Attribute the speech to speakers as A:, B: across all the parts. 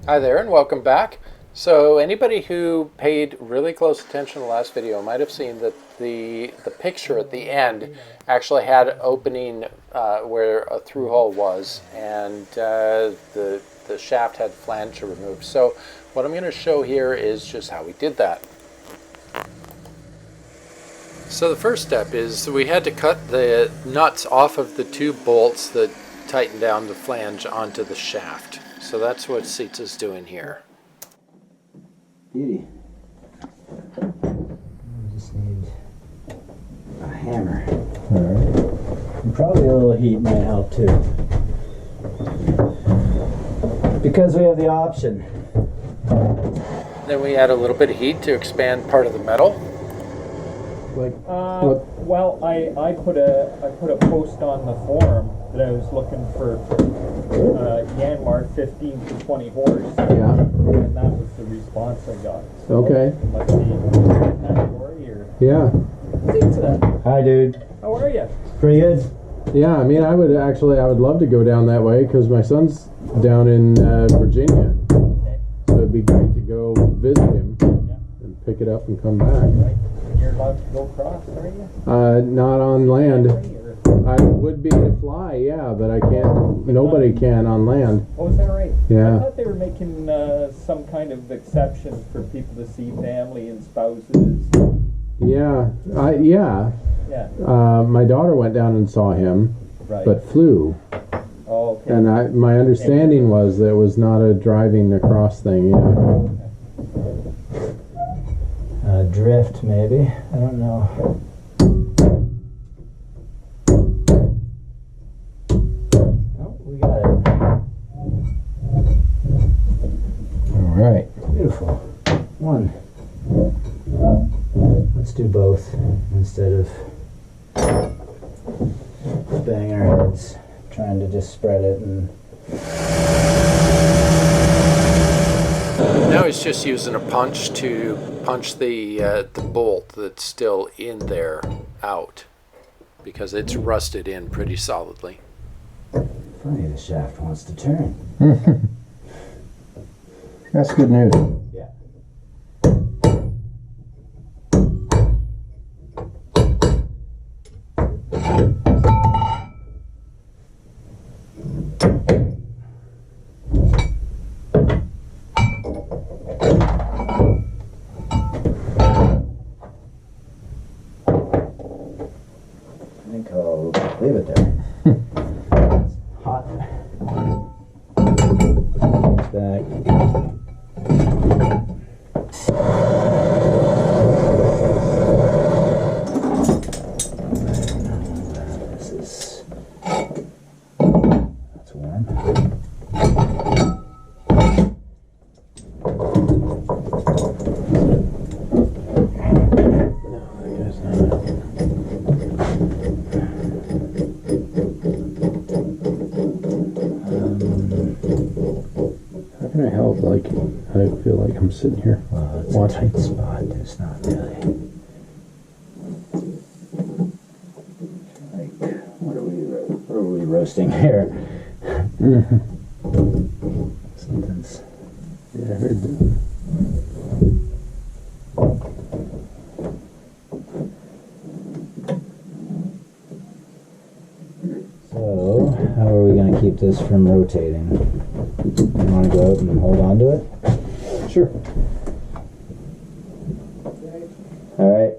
A: Hi there and welcome back. So anybody who paid really close attention to the last video might have seen that the picture at the end actually had an opening where a through hole was, and the shaft had flange removed. So what I'm going to show here is just how we did that. So the first step is we had to cut the nuts off of the two bolts that tighten down the flange onto the shaft. So that's what Seats is doing here.
B: Beauty. We just need a hammer. Alright. And probably a little heat might help too. Because we have the option.
A: Then we add a little bit of heat to expand part of the metal.
C: Well, I put a post on the forum that I was looking for Yanmar 15 to 20 horse.
D: Yeah.
C: And that was the response I got. So
D: Okay.
C: it must be in that category or
D: Yeah.
B: Hi, dude.
C: how are you?
B: Pretty good.
D: Yeah, I mean, I would love to go down that way because my son's down in Virginia.
C: Okay.
D: So it'd be great to go visit him
C: Yeah.
D: and pick it up and come back.
C: Right. You're allowed to go across, are you?
D: Not on land.
C: Or-
D: I would be to fly, yeah, but I can't, nobody can on land.
C: Oh, is that right?
D: Yeah.
C: I thought they were making some kind of exception for people to see family and spouses.
D: Yeah,
C: Yeah.
D: my daughter went down and saw him,
C: Right.
D: but flew.
C: Oh, okay.
D: And my understanding was that it was not a driving across thing, yeah.
B: Drift, maybe. I don't know. Oh, we got it.
D: All right.
B: Beautiful. One. Let's do both instead of banging our heads, trying to just spread it and.
A: Now he's just using a punch to punch the bolt that's still in there out, because it's rusted in pretty solidly.
B: Funny, the shaft wants to turn.
D: That's good news.
B: Yeah. I think I'll leave it there. It's hot. Back. This is. That's warm.
D: How can I help? Like, I feel like I'm sitting here
B: Well, it's
D: watching.
B: a tight spot. It's not really. Like, what are we roasting here? Something's.
D: Yeah, I heard that.
B: So, how are we going to keep this from rotating? You want to go out and hold on to it?
D: Sure.
B: All right.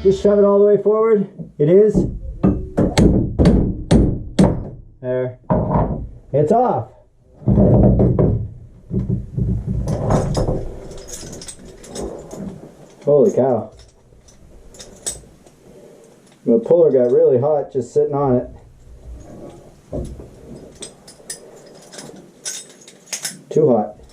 B: Just shove it all the way forward. It is. There. It's off. Holy cow. The puller got really hot just sitting on it. Too hot.